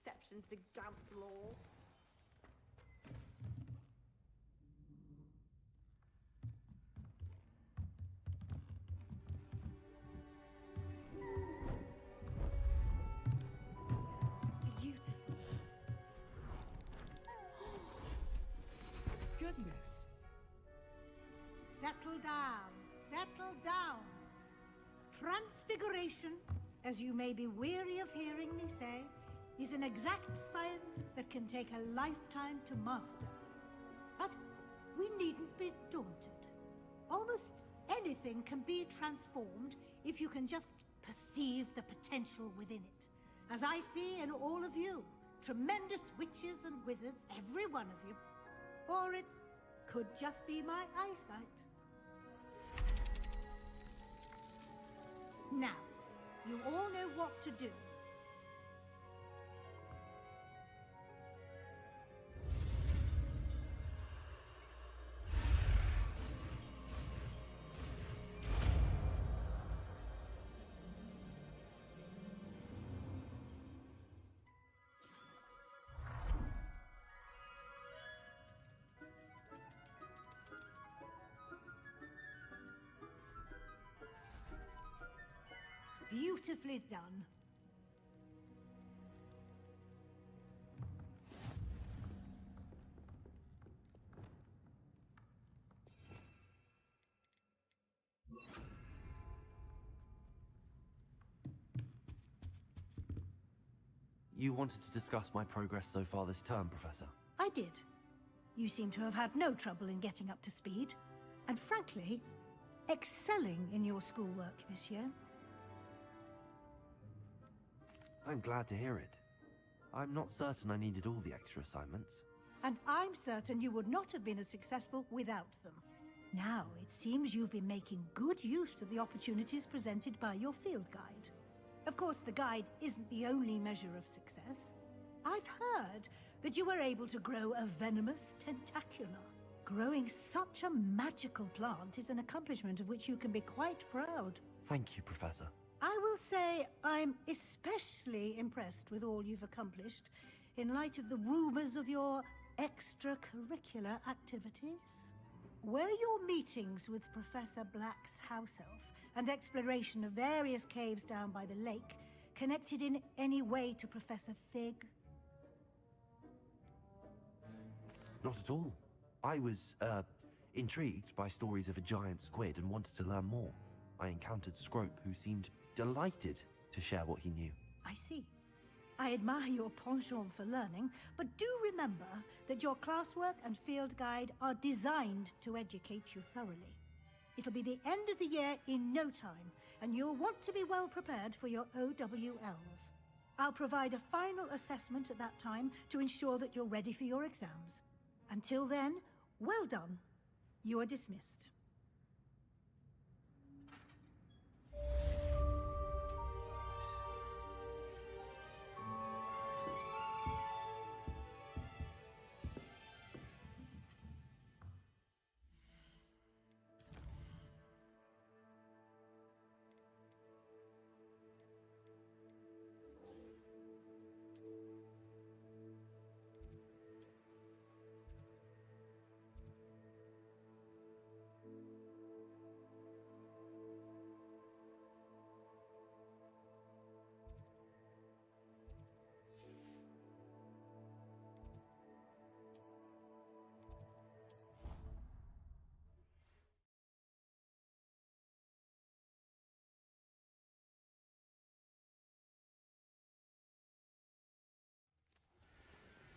exceptions to Gaunt's law. Beautiful. Goodness. Settle down. Settle down. Transfiguration, as you may be weary of hearing me say, is an exact science that can take a lifetime to master. But we needn't be daunted. Almost anything can be transformed if you can just perceive the potential within it. As I see in all of you, tremendous witches and wizards, every one of you. Or it could just be my eyesight. Now, you all know what to do. Beautifully done. You wanted to discuss my progress so far this term, Professor? I did. You seem to have had no trouble in getting up to speed. And frankly, excelling in your schoolwork this year. I'm glad to hear it. I'm not certain I needed all the extra assignments. And I'm certain you would not have been as successful without them. Now, it seems you've been making good use of the opportunities presented by your field guide. Of course, the guide isn't the only measure of success. I've heard that you were able to grow a venomous tentacula. Growing such a magical plant is an accomplishment of which you can be quite proud. Thank you, Professor. I will say I'm especially impressed with all you've accomplished in light of the rumors of your extracurricular activities. Were your meetings with Professor Black's house elf and exploration of various caves down by the lake connected in any way to Professor Fig? Not at all. I was, intrigued by stories of a giant squid and wanted to learn more. I encountered Scrope, who seemed delighted to share what he knew. I see. I admire your penchant for learning, but do remember that your classwork and field guide are designed to educate you thoroughly. It'll be the end of the year in no time, and you'll want to be well prepared for your OWLs. I'll provide a final assessment at that time to ensure that you're ready for your exams. Until then, well done. You are dismissed.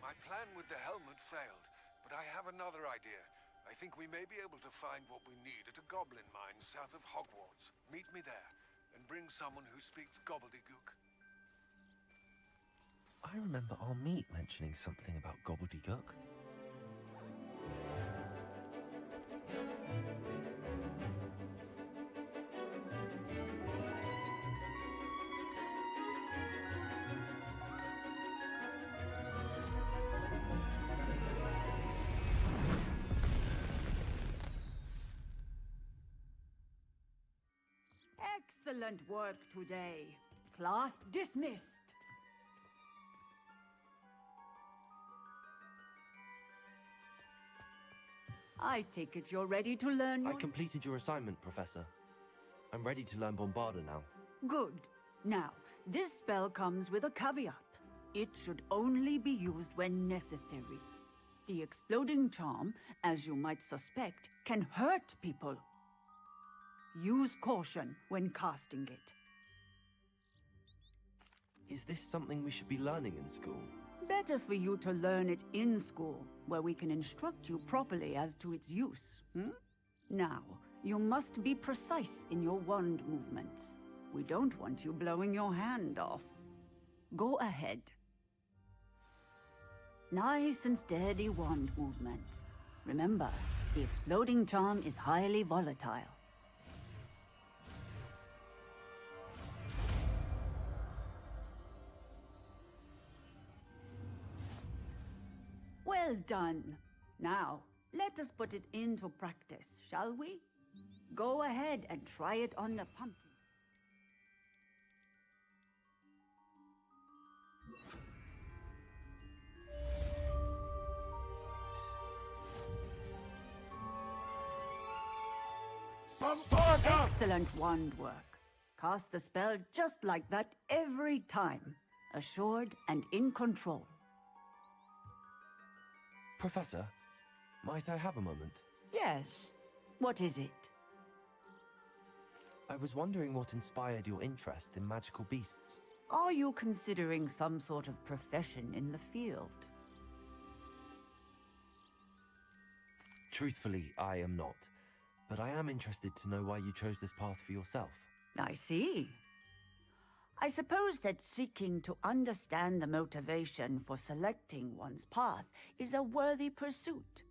My plan with the helmet failed, but I have another idea. I think we may be able to find what we need at a goblin mine south of Hogwarts. Meet me there, and bring someone who speaks gobbledygook. I remember our meet mentioning something about gobbledygook. Excellent work today. Class dismissed. I take it you're ready to learn I your... completed your assignment, Professor. I'm ready to learn Bombarda now. Good. Now, this spell comes with a caveat. It should only be used when necessary. The exploding charm, as you might suspect, can hurt people. Use caution when casting it. Is this something we should be learning in school? Better for you to learn it in school, where we can instruct you properly as to its use. Now, you must be precise in your wand movements. We don't want you blowing your hand off. Go ahead. Nice and steady wand movements. Remember, the exploding charm is highly volatile. Well done. Now, let us put it into practice, shall we? Go ahead and try it on the pumpkin. Excellent wand work. Cast the spell just like that every time. Assured and in control. Professor, might I have a moment? Yes. What is it? I was wondering what inspired your interest in magical beasts. Are you considering some sort of profession in the field? Truthfully, I am not. But I am interested to know why you chose this path for yourself. I see. I suppose that seeking to understand the motivation for selecting one's path is a worthy pursuit.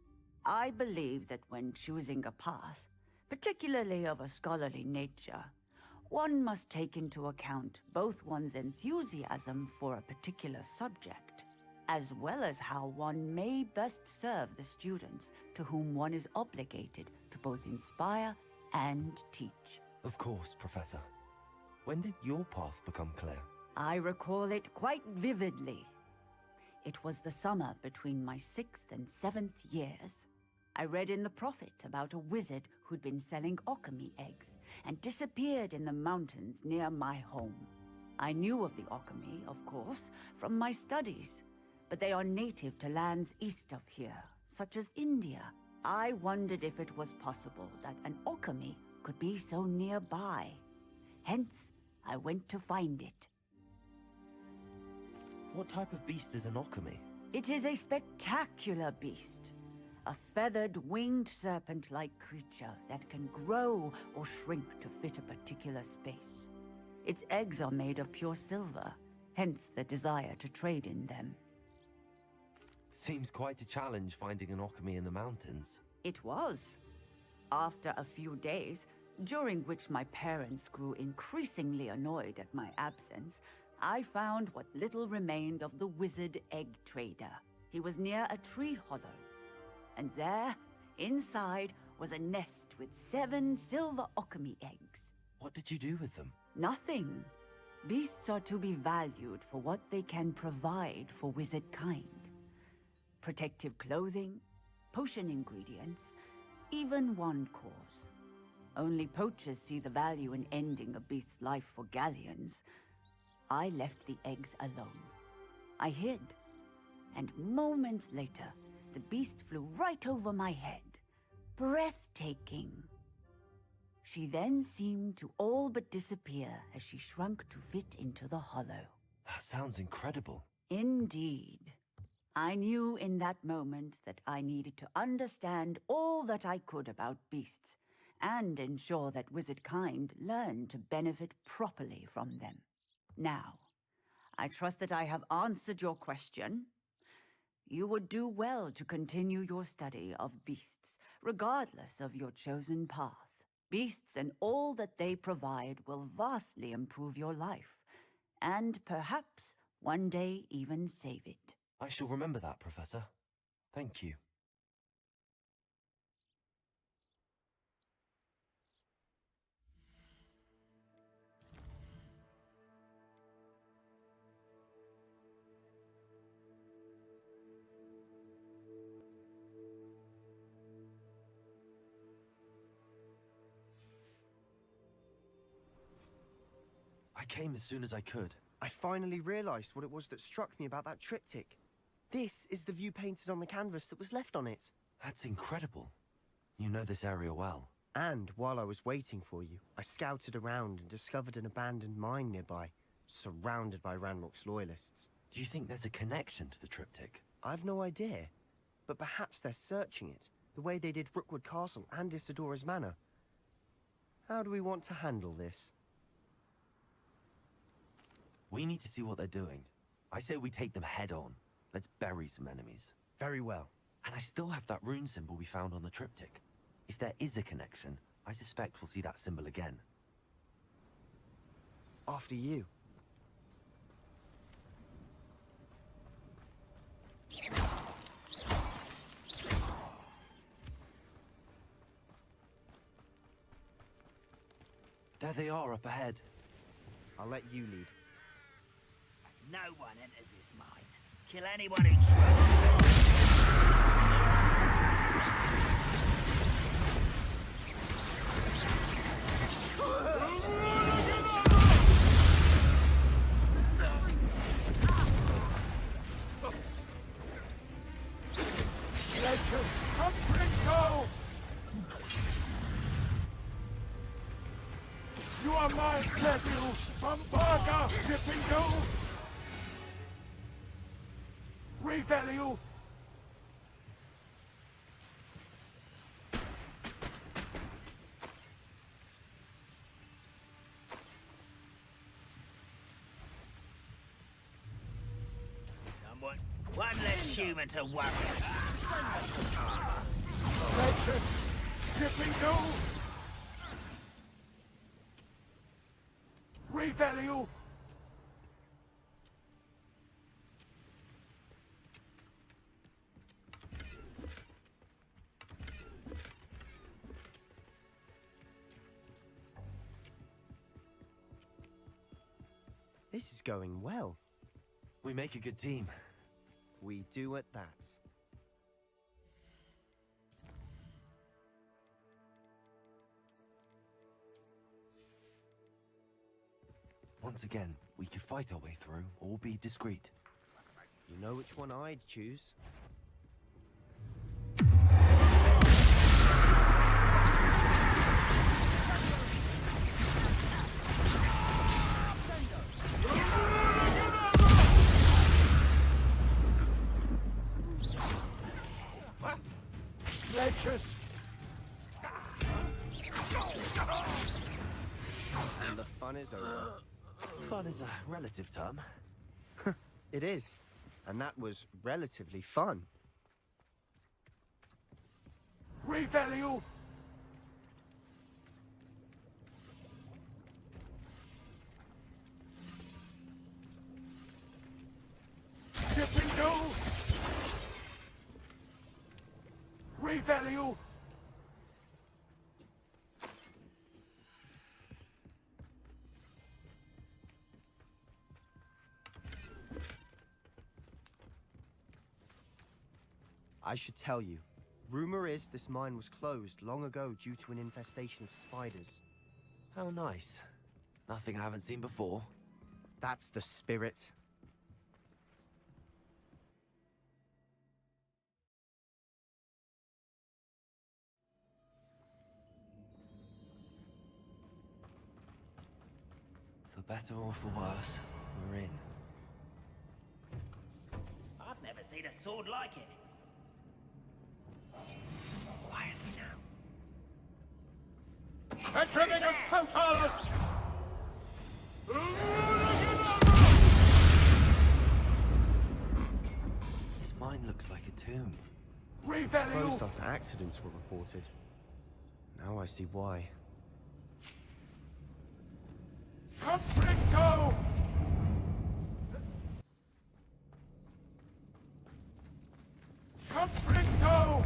I believe that when choosing a path, particularly of a scholarly nature, one must take into account both one's enthusiasm for a particular subject, as well as how one may best serve the students to whom one is obligated to both inspire and teach. Of course, Professor. When did your path become clear? I recall it quite vividly. It was the summer between my 6th and 7th years. I read in the Prophet about a wizard who'd been selling alchemy eggs and disappeared in the mountains near my home. I knew of the alchemy, of course, from my studies, but they are native to lands east of here, such as India. I wondered if it was possible that an alchemy could be so nearby. Hence, I went to find it. What type of beast is an alchemy? It is a spectacular beast. A feathered, winged serpent-like creature that can grow or shrink to fit a particular space. Its eggs are made of pure silver, hence the desire to trade in them. Seems quite a challenge finding an alchemy in the mountains. It was. After a few days, during which my parents grew increasingly annoyed at my absence, I found what little remained of the wizard egg trader. He was near a tree hollow. And there, inside, was a nest with 7 silver alchemy eggs. What did you do with them? Nothing. Beasts are to be valued for what they can provide for wizard kind. Protective clothing, potion ingredients, even wand cores. Only poachers see the value in ending a beast's life for galleons. I left the eggs alone. I hid, and moments later, the beast flew right over my head. Breathtaking. She then seemed to all but disappear as she shrunk to fit into the hollow. That sounds incredible. Indeed. I knew in that moment that I needed to understand all that I could about beasts, and ensure that wizard kind learned to benefit properly from them. Now, I trust that I have answered your question. You would do well to continue your study of beasts, regardless of your chosen path. Beasts and all that they provide will vastly improve your life, and perhaps one day even save it. I shall remember that, Professor. Thank you. I came as soon as I could. I finally realized what it was that struck me about that triptych. This is the view painted on the canvas that was left on it. That's incredible. You know this area well. And while I was waiting for you, I scouted around and discovered an abandoned mine nearby, surrounded by Ranrock's loyalists. Do you think there's a connection to the triptych? I've no idea, but perhaps they're searching it, the way they did Rookwood Castle and Isidora's Manor. How do we want to handle this? We need to see what they're doing. I say we take them head on. Let's bury some enemies. Very well. And I still have that rune symbol we found on the triptych. If there is a connection, I suspect we'll see that symbol again. After you. There they are up ahead. I'll let you lead. No one enters this mine. Kill anyone who tries. Legends, up and go! You are my Levios from Varga, Dippingo! Revelio! Someone. One less human to worry. Legends, Dippingo! Revelio! This is going well. We make a good team. We do at that. Once again, we could fight our way through, or be discreet. You know which one I'd choose. Legends! And the fun is over. Fun is a relative term. It is. And that was relatively fun. Revelio! Dippingo! Revelio! I should tell you. Rumor is this mine was closed long ago due to an infestation of spiders. How nice. Nothing I haven't seen before. That's the spirit. For better or for worse, we're in. I've never seen a sword like it. Quietly now. Etriminus totalus! This mine looks like a tomb. It's Revelio! closed after accidents were reported. Now I see why. Conflicto! Conflicto!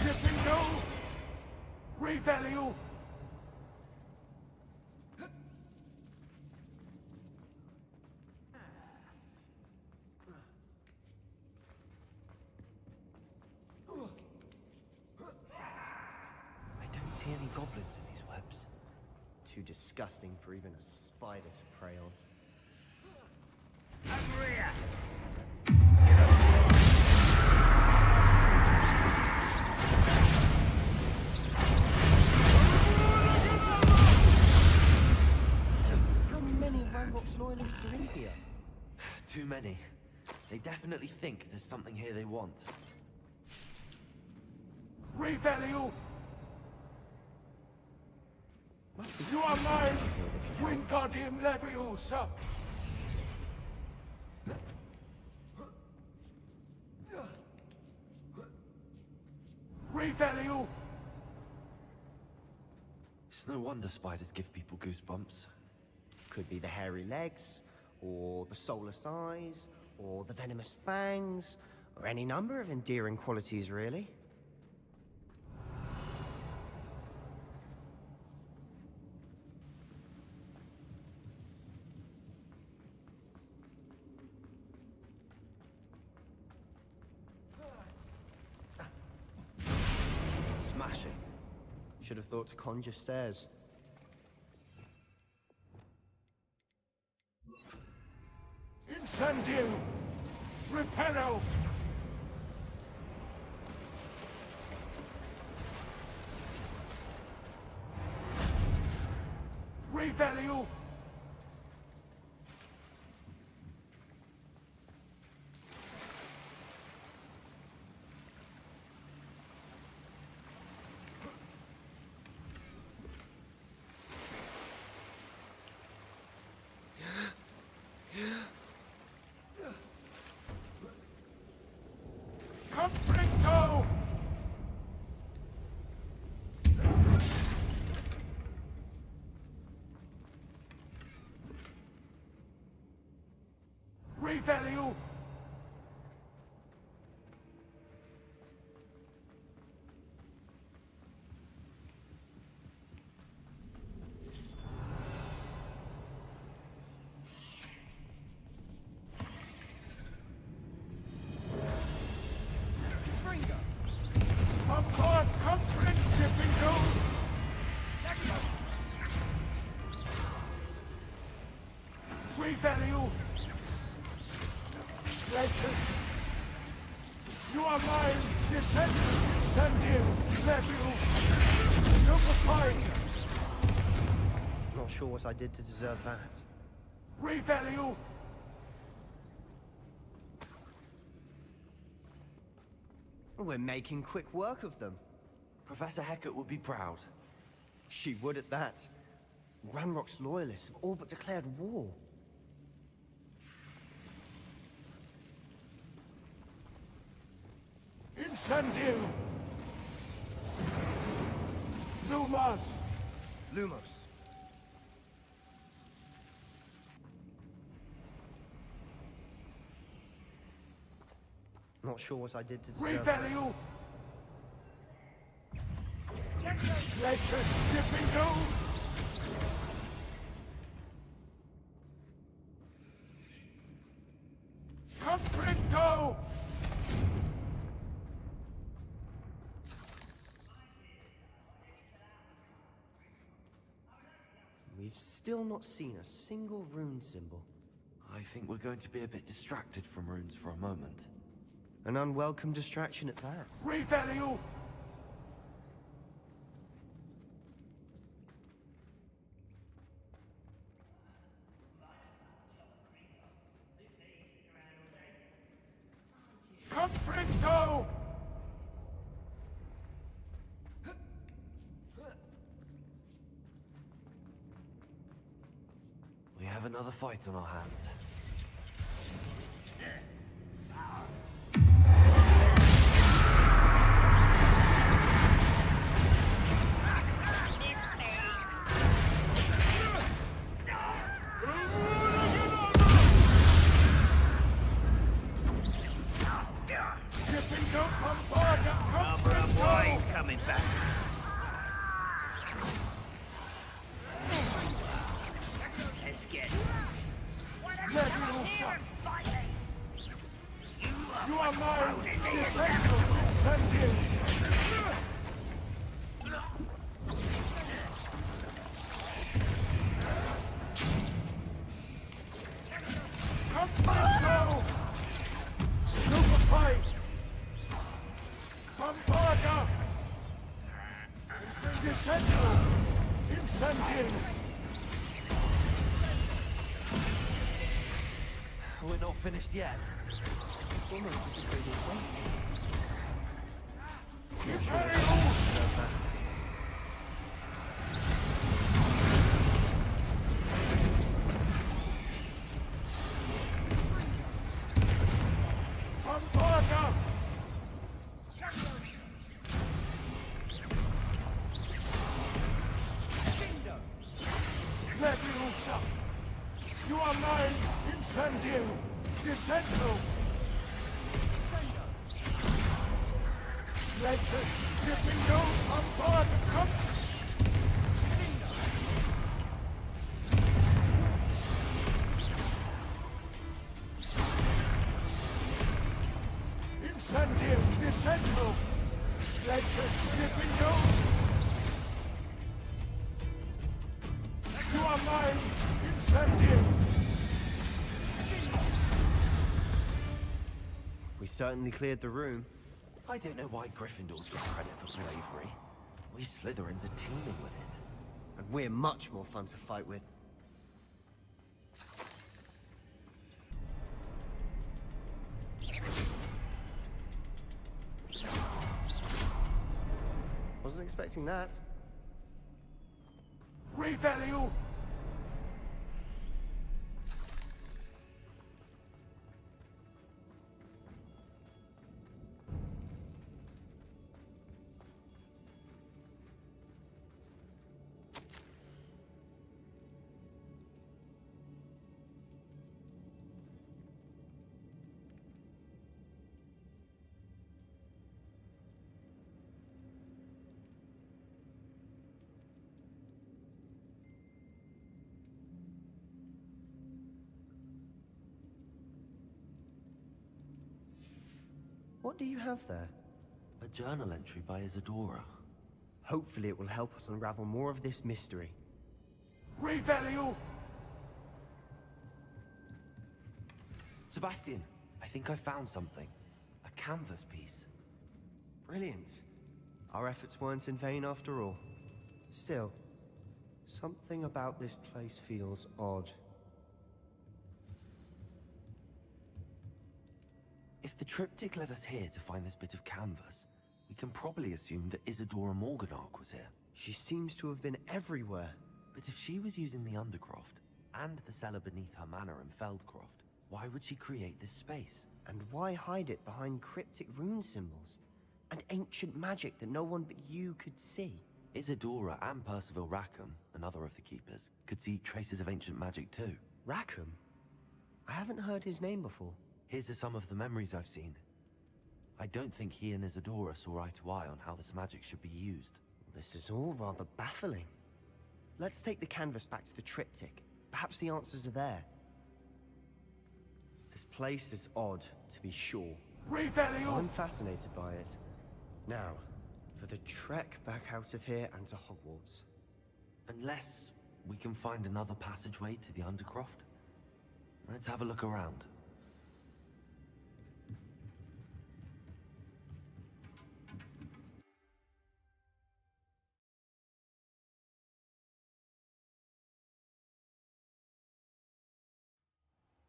Dippingo! Revelio! goblins in these webs. Too disgusting for even a spider to prey on. Over here! How many Ranrock's loyalists are in here? Too many. They definitely think there's something here they want. Revelio! Must be You are something mine! here that can Wingardium Leviosa! Revelio! It's no wonder spiders give people goosebumps. Could be the hairy legs, or the soulless eyes, or the venomous fangs, or any number of endearing qualities, really. Smashing. Should have thought to conjure stairs. Incendio! Repello! Revelio! Conflicto! Revelio! Upon conflict dipping gold! Revelio! Legend! You are mine, descendant, Incendio, Levio, Superpine! Not sure what I did to deserve that. Revelio! We're making quick work of them. Professor Hecat would be proud. She would at that. Ranrock's loyalists have all but declared war. Incendio! Lumas! Lumos. Not sure what I did to deserve Revelio! that. Legend dipping gold! Conflicto! We've still not seen a single rune symbol. I think we're going to be a bit distracted from runes for a moment. An unwelcome distraction at that. Revelio! Conflicto! We have another fight on our hands. Barbara Boy's coming back. Let's get Leviosa! You are mine! Founded Descendant Incendio! Incendio! Incendio! We're not finished yet. It's almost as if they were waiting. Incendio! Ambarga! Leviosa! You are mine! Incendio! Descendo! Legend! Defendo! Ambarga! Come! Incendio! Descendo! Legend! Defendo! You are mine! Incendio! We certainly cleared the room. I don't know why Gryffindors get credit for bravery. We Slytherins are teeming with it. And we're much more fun to fight with. Wasn't expecting that. Revelio! What do you have there? A journal entry by Isadora. Hopefully it will help us unravel more of this mystery. Revelio! Sebastian, I think I found something. A canvas piece. Brilliant. Our efforts weren't in vain after all. Still, something about this place feels odd. If the triptych led us here to find this bit of canvas, we can probably assume that Isadora Morganach was here. She seems to have been everywhere. But if she was using the Undercroft, and the cellar beneath her manor in Feldcroft, why would she create this space? And why hide it behind cryptic rune symbols? And ancient magic that no one but you could see? Isadora and Percival Rackham, another of the Keepers, could see traces of ancient magic too. Rackham? I haven't heard his name before. His are some of the memories I've seen. I don't think he and Isadora saw eye to eye on how this magic should be used. This is all rather baffling. Let's take the canvas back to the triptych. Perhaps the answers are there. This place is odd, to be sure. Revelio! I'm fascinated by it. Now, for the trek back out of here and to Hogwarts. Unless we can find another passageway to the Undercroft. Let's have a look around.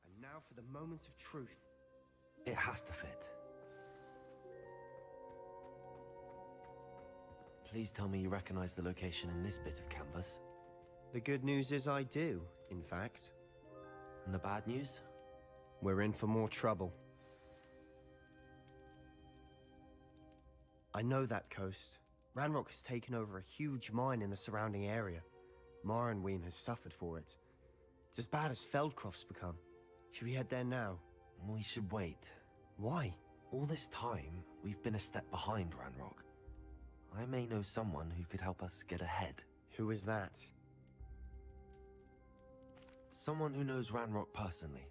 And now for the moment of truth. It has to fit. Please tell me you recognize the location in this bit of canvas. The good news is I do, in fact. And the bad news? We're in for more trouble. I know that coast. Ranrock has taken over a huge mine in the surrounding area. Marrenweem has suffered for it. It's as bad as Feldcroft's become. Should we head there now? We should wait. Why? All this time, we've been a step behind Ranrock. I may know someone who could help us get ahead. Who is that? Someone who knows Ranrock personally.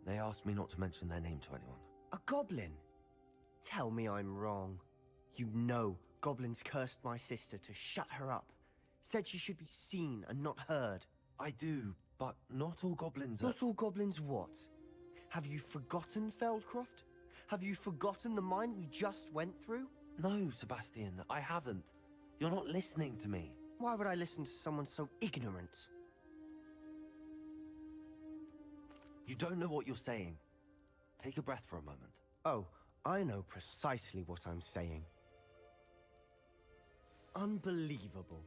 They asked me not to mention their name to anyone. A goblin? Tell me I'm wrong. You know goblins cursed my sister to shut her up. Said she should be seen and not heard. I do, but not all goblins are— Not all goblins what? Have you forgotten Feldcroft? Have you forgotten the mine we just went through? No, Sebastian, I haven't. You're not listening to me. Why would I listen to someone so ignorant? You don't know what you're saying. Take a breath for a moment. Oh, I know precisely what I'm saying. Unbelievable.